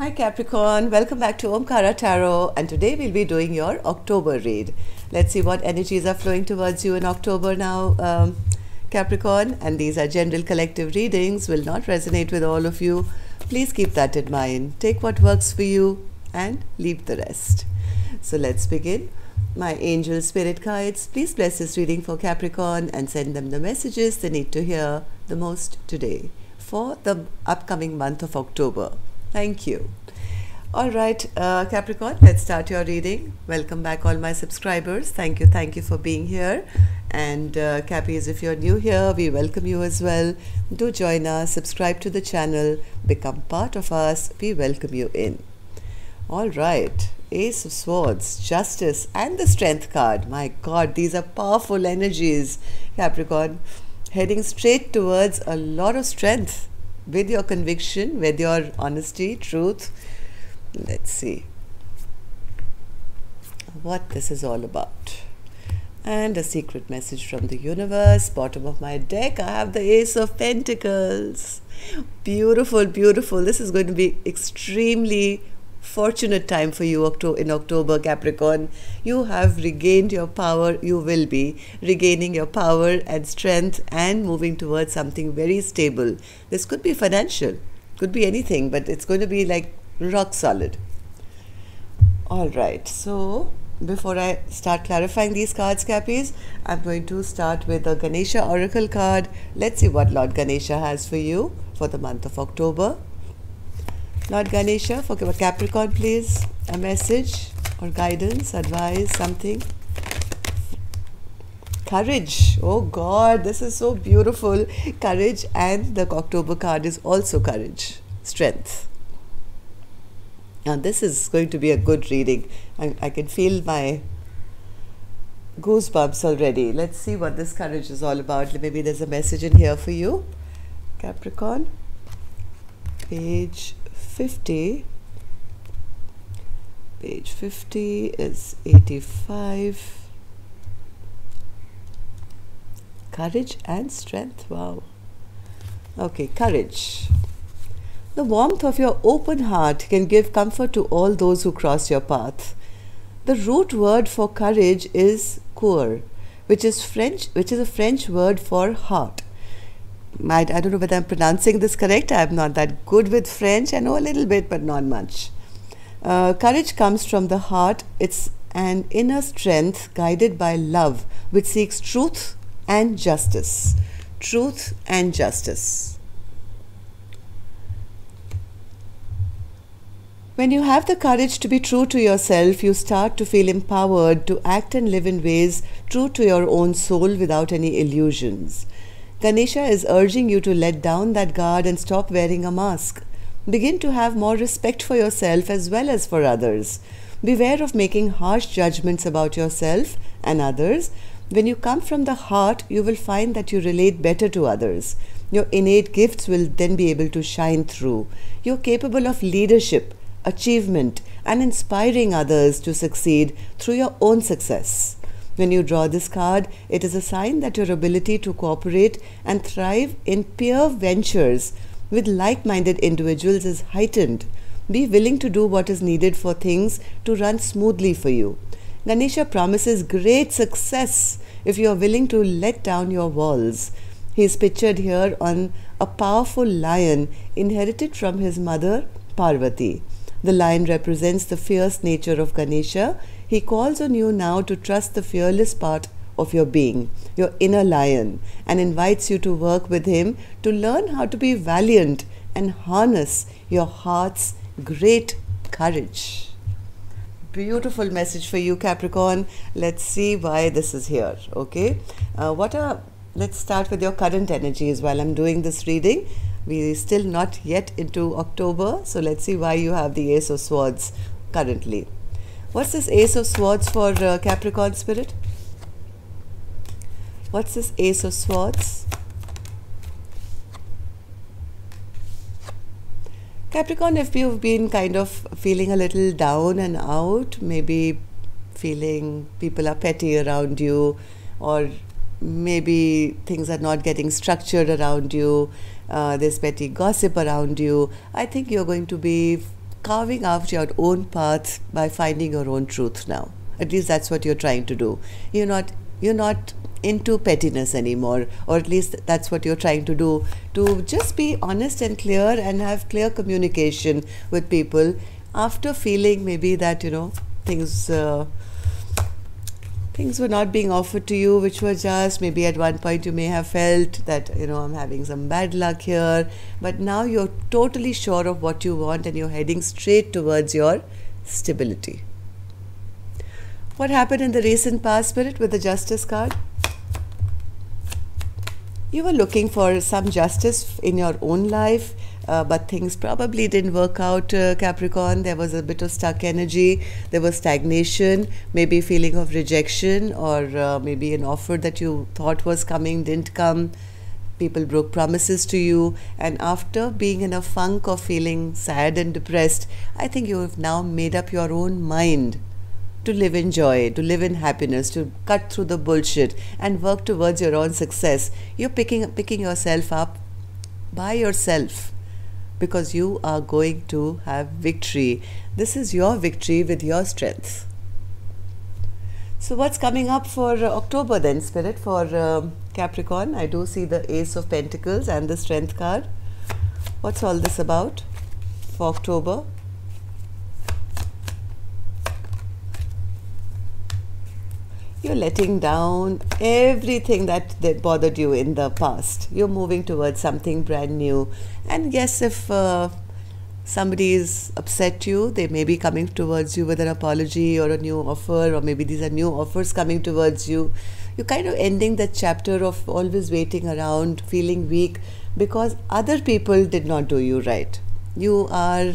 Hi Capricorn, welcome back to Omkara Tarot, and today we'll be doing your October read. Let's see what energies are flowing towards you in October now, Capricorn, and these are general collective readings, will not resonate with all of you. Please keep that in mind. Take what works for you and leave the rest. So let's begin. My angel spirit guides, please bless this reading for Capricorn and send them the messages they need to hear the most today for the upcoming month of October. Thank you. All right, Capricorn, let's start your reading. Welcome back, all my subscribers. Thank you for being here. And Cappies, if you're new here, we welcome you as well. Do join us, subscribe to the channel, become part of us. We welcome you in. All right, Ace of Swords, Justice, and the Strength card. My God, these are powerful energies, Capricorn, heading straight towards a lot of strength. With your conviction, with your honesty, truth. Let's see what this is all about. And a secret message from the universe. Bottom of my deck, I have the Ace of Pentacles. Beautiful, beautiful. This is going to be extremely fortunate time for you in October, Capricorn. You have regained your power. You will be regaining your power and strength and moving towards something very stable. This could be financial, could be anything, but it's going to be like rock solid. All right, so before I start clarifying these cards, Cappies, I'm going to start with the Ganesha Oracle card. Let's see what Lord Ganesha has for you for the month of October. Lord Ganesha, for Capricorn, please, a message or guidance, advice, something. Courage. Oh God, this is so beautiful. Courage, and the October card is also courage, strength. Now this is going to be a good reading. I can feel my goosebumps already. Let's see what this courage is all about. Maybe there's a message in here for you, Capricorn. Page 50. Page 50 is 85. Courage and strength. Wow. Okay, courage. The warmth of your open heart can give comfort to all those who cross your path. The root word for courage is cœur, which is a French word for heart. I don't know whether I'm pronouncing this correct. I'm not that good with French. I know a little bit, but not much. Courage comes from the heart. It's an inner strength guided by love, which seeks truth and justice. Truth and justice. When you have the courage to be true to yourself, you start to feel empowered to act and live in ways true to your own soul without any illusions. Ganesha is urging you to let down that guard and stop wearing a mask. Begin to have more respect for yourself as well as for others. Beware of making harsh judgments about yourself and others. When you come from the heart, you will find that you relate better to others. Your innate gifts will then be able to shine through. You're capable of leadership, achievement, and inspiring others to succeed through your own success. When you draw this card, it is a sign that your ability to cooperate and thrive in peer ventures with like-minded individuals is heightened. Be willing to do what is needed for things to run smoothly for you. Ganesha promises great success if you are willing to let down your walls. He is pictured here on a powerful lion inherited from his mother, Parvati. The lion represents the fierce nature of Ganesha. He calls on you now to trust the fearless part of your being, your inner lion, and invites you to work with him to learn how to be valiant and harness your heart's great courage. Beautiful message for you, Capricorn. Let's see why this is here. Okay, let's start with your current energies while I'm doing this reading. We're still not yet into October, so let's see why you have the Ace of Swords currently. What's this Ace of Swords for Capricorn spirit? What's this Ace of Swords? Capricorn, if you've been kind of feeling a little down and out, maybe feeling people are petty around you, or maybe things are not getting structured around you, there's petty gossip around you, I think you're going to be carving out your own path by finding your own truth now. At least that's what you're trying to do. You're not into pettiness anymore, or at least that's what you're trying to do, to just be honest and clear and have clear communication with people after feeling maybe that things were not being offered to you, which were just maybe at one point you may have felt that I'm having some bad luck here, but now you're totally sure of what you want and you're heading straight towards your stability. What happened in the recent past, Spirit, with the Justice card? You were looking for some justice in your own life, but things probably didn't work out, Capricorn. There was a bit of stuck energy. There was stagnation, maybe a feeling of rejection, or maybe an offer that you thought was coming didn't come. People broke promises to you, and after being in a funk of feeling sad and depressed, I think you have now made up your own mind to live in joy, to live in happiness, to cut through the bullshit and work towards your own success. You're picking yourself up by yourself because you are going to have victory. This is your victory with your strength. So what's coming up for October then, Spirit, for Capricorn? I do see the Ace of Pentacles and the Strength card. What's all this about for October? You're letting down everything that bothered you in the past. You're moving towards something brand new. And yes, if somebody is upset you, they may be coming towards you with an apology or a new offer, or maybe these are new offers coming towards you. You're kind of ending that chapter of always waiting around, feeling weak because other people did not do you right. You are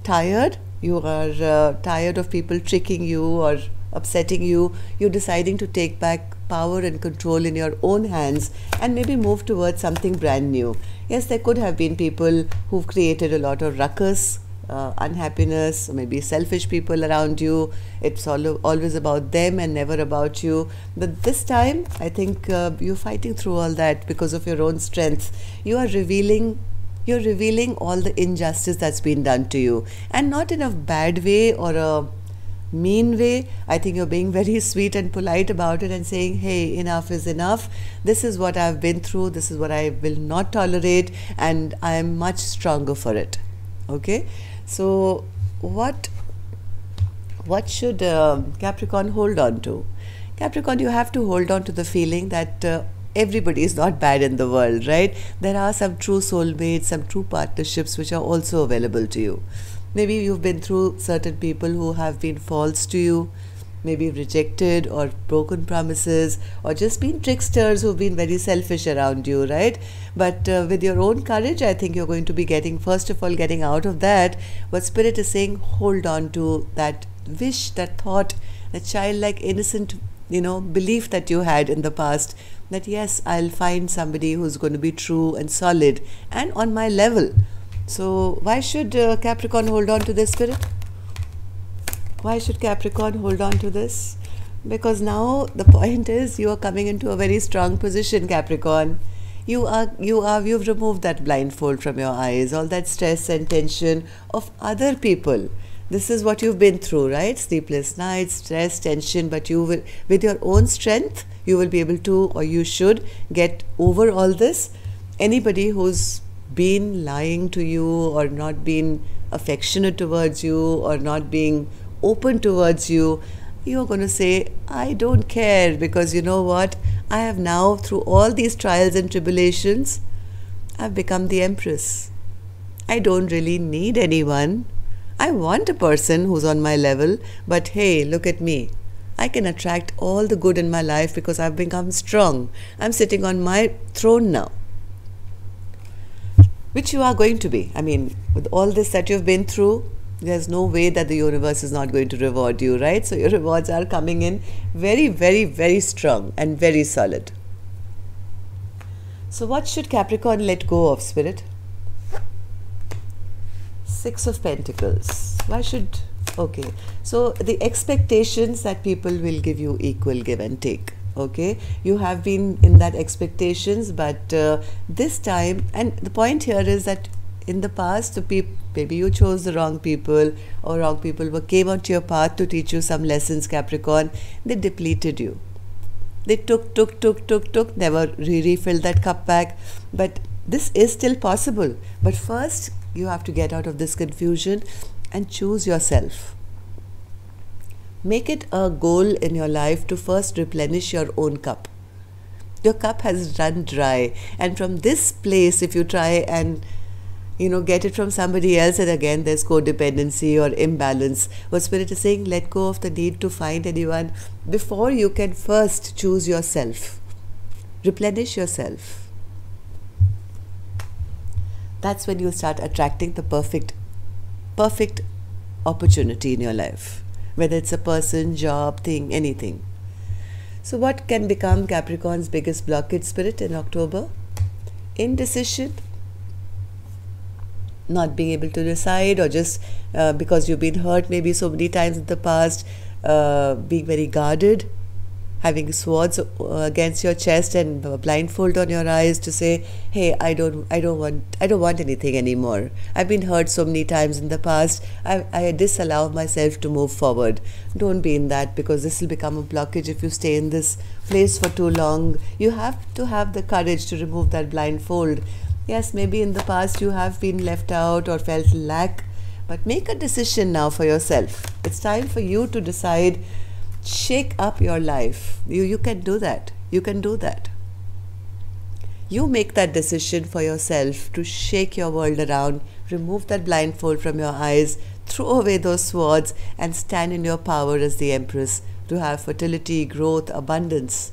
tired. You are tired of people tricking you or upsetting you. You're deciding to take back power and control in your own hands and maybe move towards something brand new. Yes, there could have been people who've created a lot of ruckus, unhappiness, maybe selfish people around you. It's always about them and never about you. But this time, I think you're fighting through all that because of your own strength. You're revealing all the injustice that's been done to you, and not in a bad way or a mean way. I think you're being very sweet and polite about it and saying, hey, enough is enough. This is what I've been through. This is what I will not tolerate, and I am much stronger for it. Okay, so what should Capricorn hold on to? Capricorn, you have to hold on to the feeling that everybody is not bad in the world, right? There are some true soulmates, some true partnerships which are also available to you. Maybe you've been through certain people who have been false to you, maybe rejected or broken promises, or just been tricksters who've been very selfish around you, right? But with your own courage, I think you're going to be first of all, getting out of that. What Spirit is saying, hold on to that wish, that thought, that childlike, innocent, belief that you had in the past, that yes, I'll find somebody who's going to be true and solid and on my level. So why should Capricorn hold on to this, Spirit? Why should Capricorn hold on to this? Because now the point is you are coming into a very strong position, Capricorn. You've removed that blindfold from your eyes, all that stress and tension of other people. This is what you've been through, right? Sleepless nights, stress, tension, but you will, with your own strength, you will be able to, or you should, get over all this. Anybody who's been lying to you or not been affectionate towards you or not being open towards you, you're going to say, I don't care, because you know what? I have now, through all these trials and tribulations, I've become the Empress. I don't really need anyone. I want a person who's on my level, but hey, look at me. I can attract all the good in my life because I've become strong. I'm sitting on my throne now. Which you are going to be. I mean, with all this that you've been through, there's no way that the universe is not going to reward you, right? So your rewards are coming in very, very, very strong and very solid. So what should Capricorn let go of, Spirit? Six of Pentacles. Why should... Okay. So the expectations that people will give you equal give and take. Okay, you have been in that expectations, but this time, and the point here is that in the past, maybe you chose the wrong people, or wrong people came onto your path to teach you some lessons, Capricorn. They depleted you. They took, never refilled that cup back. But this is still possible. But first, you have to get out of this confusion and choose yourself. Make it a goal in your life to first replenish your own cup. Your cup has run dry, and from this place, if you try and get it from somebody else, and again there's codependency or imbalance. What Spirit is saying, let go of the need to find anyone before you can first choose yourself. Replenish yourself. That's when you'll start attracting the perfect opportunity in your life, whether it's a person, job, thing, anything. So what can become Capricorn's biggest blockage, Spirit, in October? Indecision, not being able to decide, or just because you've been hurt maybe so many times in the past, being very guarded, having swords against your chest and a blindfold on your eyes to say, hey, I don't want anything anymore. I've been hurt so many times in the past. I disallow myself to move forward. Don't be in that, because this will become a blockage if you stay in this place for too long. You have to have the courage to remove that blindfold. Yes, maybe in the past you have been left out or felt lack, but make a decision now for yourself. It's time for you to decide. Shake up your life. You can do that. You can do that. You make that decision for yourself to shake your world around, remove that blindfold from your eyes, throw away those swords, and stand in your power as the Empress to have fertility, growth, abundance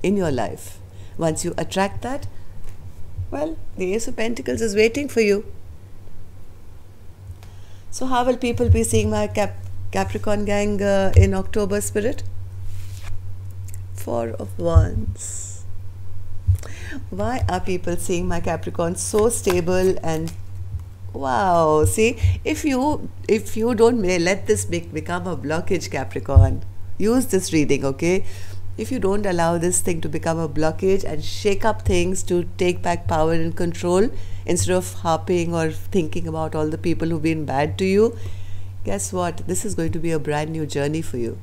in your life. Once you attract that, well, the Ace of Pentacles is waiting for you. So how will people be seeing my Capricorn gang in October, Spirit? Four of Wands. Why are people seeing my Capricorn so stable and wow? See, if you don't let this become a blockage, Capricorn, use this reading, okay? If you don't allow this thing to become a blockage and shake up things to take back power and control, instead of harping or thinking about all the people who've been bad to you, guess what? This is going to be a brand new journey for you.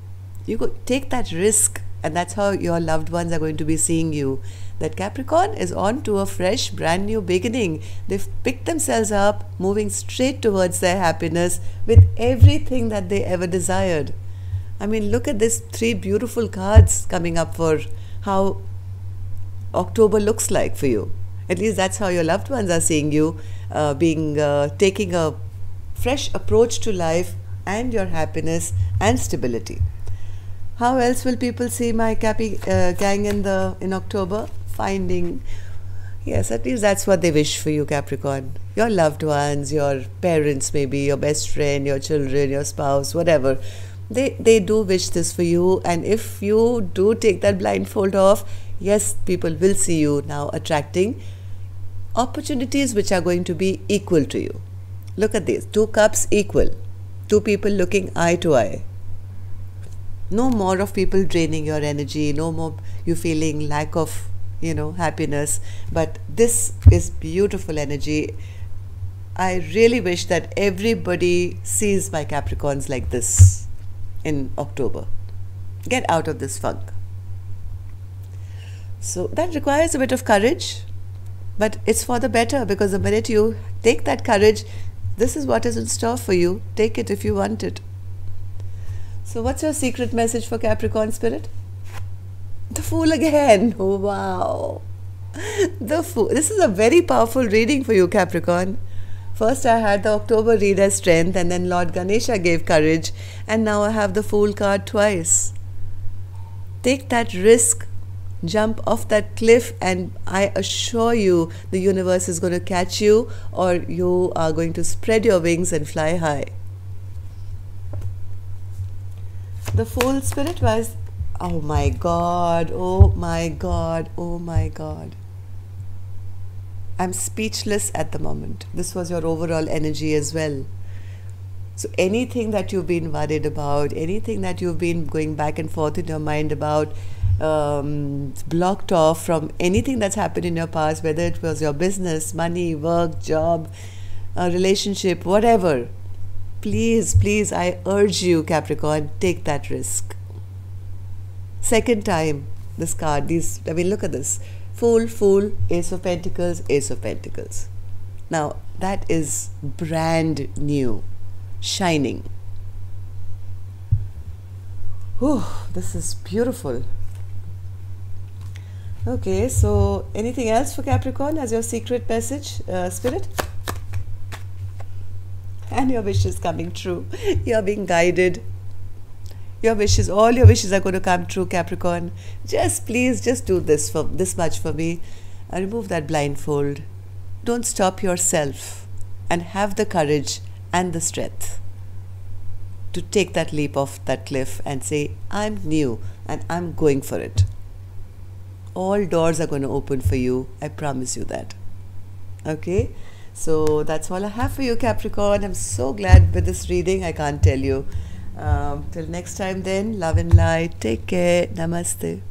You go take that risk, and that's how your loved ones are going to be seeing you. That Capricorn is on to a fresh, brand new beginning. They've picked themselves up, moving straight towards their happiness with everything that they ever desired. I mean, look at these three beautiful cards coming up for how October looks like for you. At least that's how your loved ones are seeing you, taking a fresh approach to life and your happiness and stability. How else will people see my Cappy gang in October? Finding, yes, at least that's what they wish for you, Capricorn. Your loved ones, your parents, maybe your best friend, your children, your spouse, whatever. They do wish this for you, and if you do take that blindfold off, yes, people will see you now attracting opportunities which are going to be equal to you. Look at this, 2 cups equal, 2 people looking eye to eye. No more of people draining your energy, no more you feeling lack of, happiness, but this is beautiful energy. I really wish that everybody sees my Capricorns like this in October. Get out of this funk. So that requires a bit of courage, but it's for the better, because the minute you take that courage, this is what is in store for you. Take it if you want it. So what's your secret message for Capricorn, Spirit? The Fool again. Oh, wow. The Fool. This is a very powerful reading for you, Capricorn. First I had the October read as strength, and then Lord Ganesha gave courage, and now I have the Fool card twice. Take that risk, jump off that cliff, and I assure you the universe is going to catch you, or you are going to spread your wings and fly high. The Fool, Spirit, was, oh my God, oh my God, oh my God. I'm speechless at the moment. This was your overall energy as well. So anything that you've been worried about, anything that you've been going back and forth in your mind about, blocked off from anything that's happened in your past, whether it was your business, money, work, job, a relationship, whatever, please, please, I urge you, Capricorn, take that risk. Second time, this card, look at this. Fool, Fool, Ace of Pentacles, Ace of Pentacles. Now, that is brand new, shining. Whew, this is beautiful. Okay, so anything else for Capricorn as your secret message, Spirit? And your wish is coming true. You're being guided. Your wishes, all your wishes are going to come true, Capricorn. Please, just do this much for me. Remove that blindfold. Don't stop yourself, and have the courage and the strength to take that leap off that cliff and say, I'm new and I'm going for it. All doors are going to open for you. I promise you that. Okay? So that's all I have for you, Capricorn. I'm so glad with this reading. I can't tell you. Till next time then, love and light. Take care. Namaste.